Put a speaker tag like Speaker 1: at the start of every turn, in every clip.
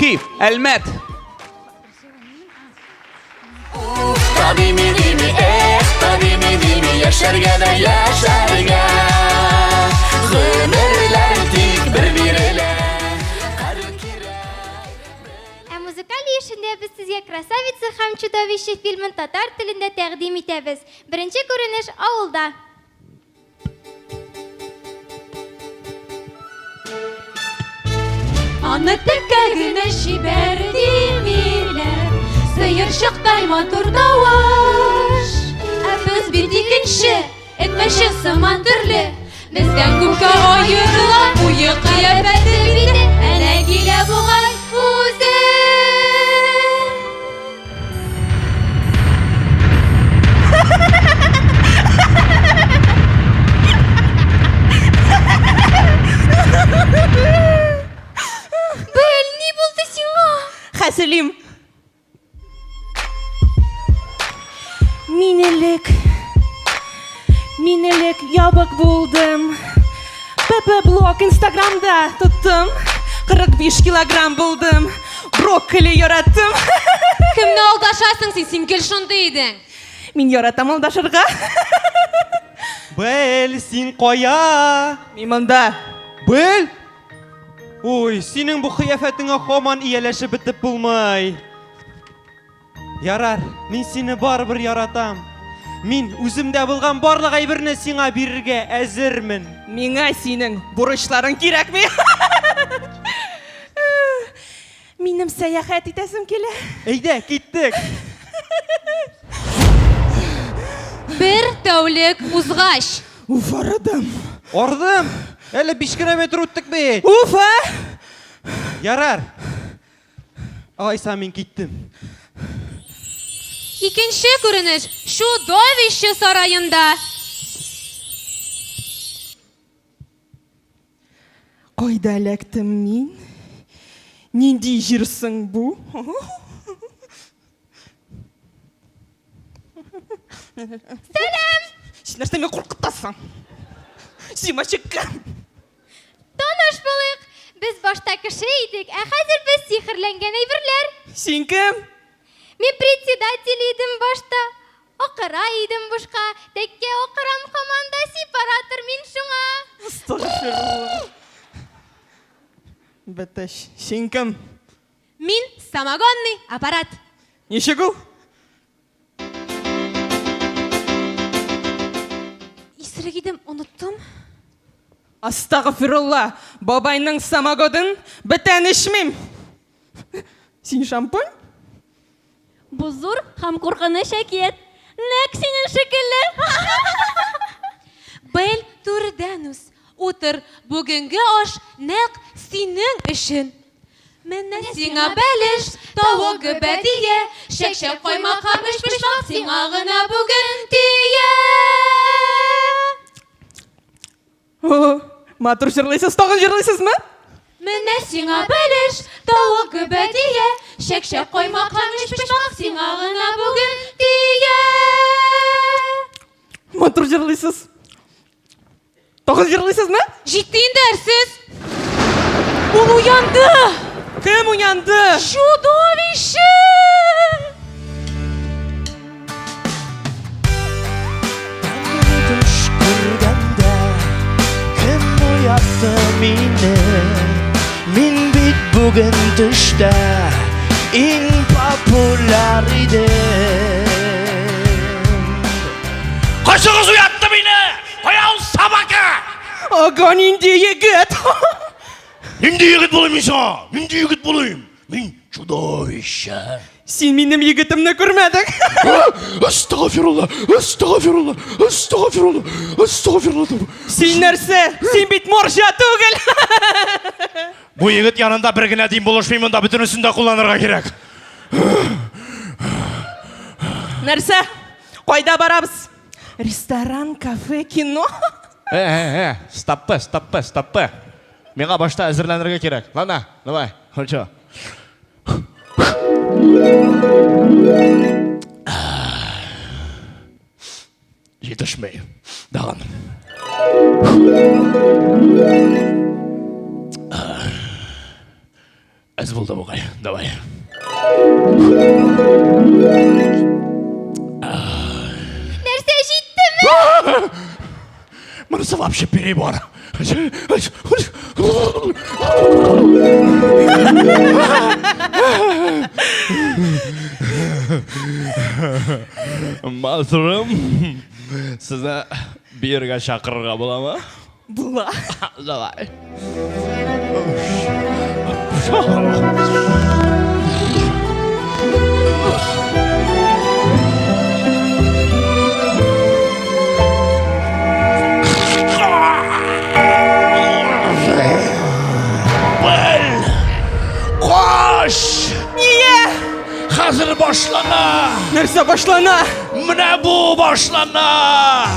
Speaker 1: Мухи, Әлмәт.
Speaker 2: Табими, яшәргә дә яшәргә. Гомерләр тик бер бирелә.
Speaker 3: Музыкаль ешендә без сезгә «Красавица һәм чудовище» фильмын татар телендә тәкъдим итәбез. Беренче күренеш авылда.
Speaker 4: Аны теккә генә җибәрде миләр, сыерчыктай матур тавыш. Ә без бит икенче, этмәче сыман төрле. Бездән күпкә аерыла буе кыяфәте бите, әнә килә бугай үзе.
Speaker 3: Бел, ни булды сиңа?
Speaker 5: Хәселим. Минелек ябык булдым. ПП-блог Инстаграмда тоттым. 45 килограмм булдым. Брокколи яраттым.
Speaker 4: Кемне алдашасың син кел шундый идең.
Speaker 5: Мин яратам алдашырга.
Speaker 6: Бел, син кая?
Speaker 5: Мин монда.
Speaker 6: Бел? Ой, синең бу кыяфәтеңә һаман ияләшеп бетеп булмай. Ярар, мин сине барыбер яратам. Мин үземдә булган барлык әйберне сиңа бирергә әзермен.
Speaker 5: Миңа синең бурычларың кирәкми. Минем сәяхәт итәсем килә.
Speaker 6: Әйдә, киттек.
Speaker 4: Бер тәүлек узгач.
Speaker 5: Уф, арадым.
Speaker 6: Ардым. Әле 5 километр үттек бит.
Speaker 5: Уф,
Speaker 6: Ярар. Айса, мин киттем.
Speaker 4: Икенче күренеш чудовище сараенда.
Speaker 5: Кайда эләктем мин? Нинди җирсең бу?
Speaker 3: Сәлам!
Speaker 5: Син нәрсә мине куркытасың? Сиңа чыккан.
Speaker 3: Таныш булыйк. Без башта кеше идек, ә хәзер без сихерләнгән әйберләр.
Speaker 5: Син кем?
Speaker 3: Мин председатель идем башта. Акыра идем бушка. Тәккә акырам команда сепаратор мин шуңа.
Speaker 5: Астагфирулла. Бәтәш. Син кем?
Speaker 4: Мин самогонный аппарат.
Speaker 5: Ничек ул?
Speaker 4: Исерек идем, оныттым.
Speaker 5: Астагфирулла. Бабайның самогодын бетән эчмим. Син шампунь?
Speaker 4: Бу зур һәм куркыныч әкият. Нәкъ синең шикелле. Бел түрдән үс. Утыр, бүгенге аш нәкъ синең өчен. Менә сиңа бәлеш, тавык бәдия, шәкшәк каймак һәм пешмак сиңа гына бүген тия.
Speaker 5: Матур җырлыйсыз, тагын җырлыйсызмы?
Speaker 4: Менә сиңа бәлеш, тавык бәдия, шәкшәк каймак һәм пешмак сиңа гына бүген тия.
Speaker 5: Матур җырлыйсыз. Тагын җырлыйсызмы?
Speaker 4: Җитте инде әрсез. Ул уянды.
Speaker 5: Кем уянды?
Speaker 4: Чудовище!
Speaker 2: Düş күргәндә, кем уятты мине? Мин бит бүген төштә иң популяр идем. Кайсыгыз уятты мине? Кая ул собака?
Speaker 5: Ага, нинди егет.
Speaker 2: Нинди егет булыйм мин сиңа? Нинди егет булыйм? Мин чудовище.
Speaker 5: Син минем егетемне күрмәдең.
Speaker 2: Астагфирулла, астагфирулла, астагфирулла, астагфирулла.
Speaker 5: Син нәрсә? Син бит морҗа түгел.
Speaker 2: Бу егет янында бер генә дин булышмыйм, да бөтенесен дә кулланырга кирәк.
Speaker 5: Нәрсә? Кайда барабыз? Ресторан, кафе, кино.
Speaker 2: Стоппы. Миңа башта әзерләнергә кирәк. Ладно, давай, хорошо. Җитешмәй. Даган. Әз болды бұқай, давай.
Speaker 3: Нәрсе жеттімі?
Speaker 2: Мұнысы вообще перебор. Матырым, сізді берге шақырға бола ма?
Speaker 5: Була.
Speaker 2: Давай. Koş!
Speaker 5: Niye?
Speaker 2: Hazır başlana!
Speaker 5: Nerse başlana.
Speaker 2: Mine bu başlana!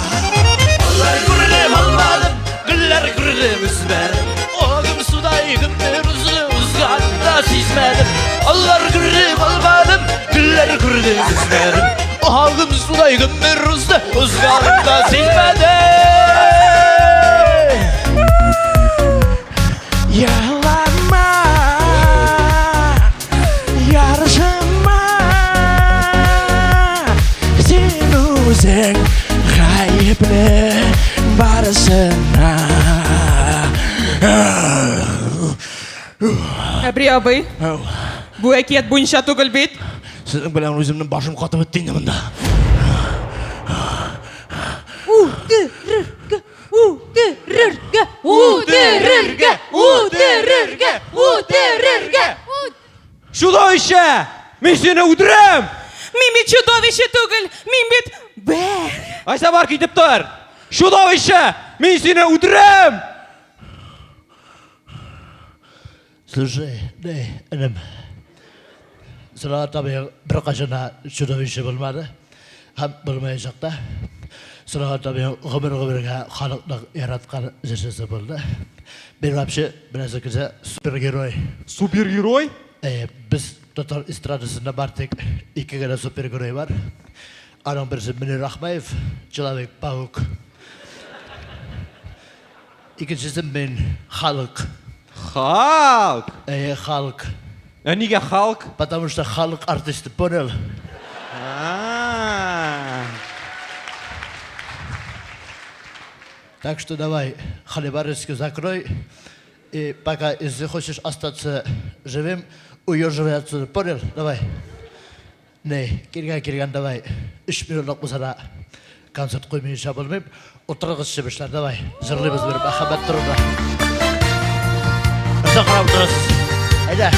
Speaker 2: Güller gürülüm almadım, güller gürülüm üzmedim. Oğlum sudaygın mevzunu uzganında sizmedim. Güller gürülüm almadım, güller gürülüm üzmedim. Oğlum sudaygın mevzunu uzganında sizmedim. Yalanma, yarışma, sen özün gayipli barısına.
Speaker 5: Әбри абый, bu әкият буенча түгел бит.
Speaker 2: Sizin bilen özümün başım katı bittiğinde bunda.
Speaker 6: Чудовище! Мен сені өлтірем!
Speaker 5: Мин бит чудовище түгел, мин бит бәр.
Speaker 6: Айса бар кетіп тұр! Чудовище! Мен сені өлтірем!
Speaker 2: Слушай, інім. Sıra tabii bir kaçına çudovişi bulmadı. Hem bulmayacak da. Sıra tabii gımır-gımırga kalıklık yaratkan zirşesi buldu. Bir vapşı biraz güzel süpergeroy.
Speaker 6: Супергерой?
Speaker 2: Biz Tatar istradasında bartek iki gene süpergeroy var. Onun birisi Münir Rahmayev, Человек Паук. İkincisi ben Халк.
Speaker 6: Халк!
Speaker 2: Халк.
Speaker 6: Неге Халк?
Speaker 2: Потому что Халк артист, понял? Так что давай хлебарочку закрой. И пока, если хочешь остаться живым, уезжай отсюда. Понял? Давай. Не, кирган, давай. 3 минутлық болса концерт қоймайынша болмайым. Отырғыз шебішлер, давай. Жырлаймыз бір махаббат тұрында. Ұзақ қарап тұрасыз. Айда.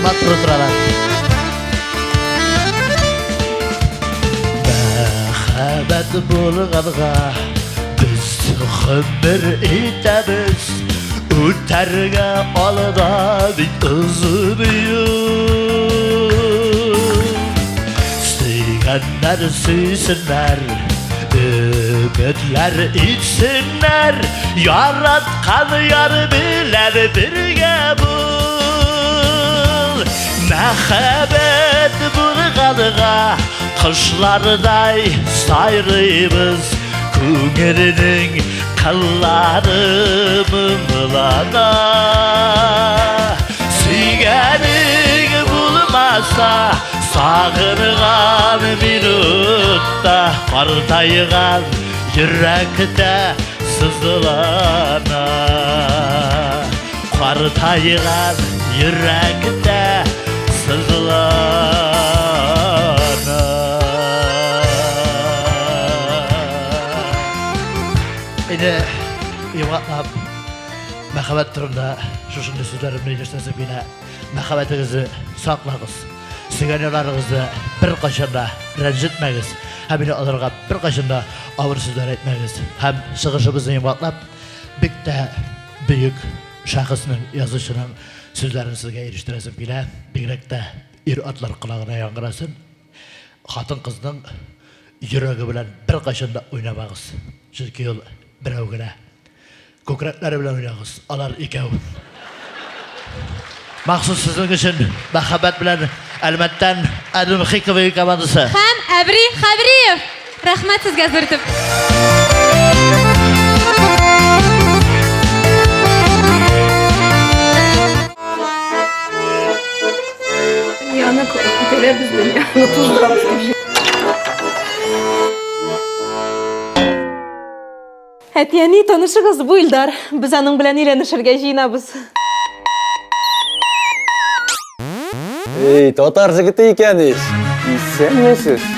Speaker 2: Matru turalar. Мәхәббәт булганга biz хәбәр итәбез. Үтәргә алда бит ызбыйым. Сөйгәннәр сөйсеннәр, үмитләр итсеннәр. Яраткан яр белән бергә бул. Мәхәббәт булганга кышлардай сайрыйбыз. Күңелнең кыллары мыңлана. Сөйгәнең булмаса, сагынган минутта картайган йөрәктә сызлана. Картайган йөрәктә сызлана. Yıvatlap, мәхәббәт турында шушындай сүзләремне җирләсәм генә, мәхәббәтегезне саклагыз. Сөйгәннәрегезне бер качанда рәнҗетмәгез. Һәм мине аларга бер качанда авыр сүзләр әйтмәгез. Һәм чыгышыбызны йыvatlап, бик тә бөек шәхеснең язучының сүзләрен сезгә ирештерәсем килә. Бигрәк тә ир-атлар колагына яңгырасын. Хатын-кызның йөрәге белән бер качанда уйнамагыз. Чөнки ул берәү генә. Күкрәкләре белән уйнагыз. Алар икәү. Махсус сезнең өчен мәхәббәт белән Әлмәттән Әдем Хикмәви командасы.
Speaker 3: Һәм
Speaker 4: Әбри Хабриев. Рәхмәт сезгә зөртеп.
Speaker 5: Яны күтәрәбез дөньяны туздырабыз дип. Әтияни танышыгыз бу Илдар. Без аның белән өйләнешергә җыенабыз.
Speaker 1: Ey, татар жігіті екеніз. Исәнмесіз?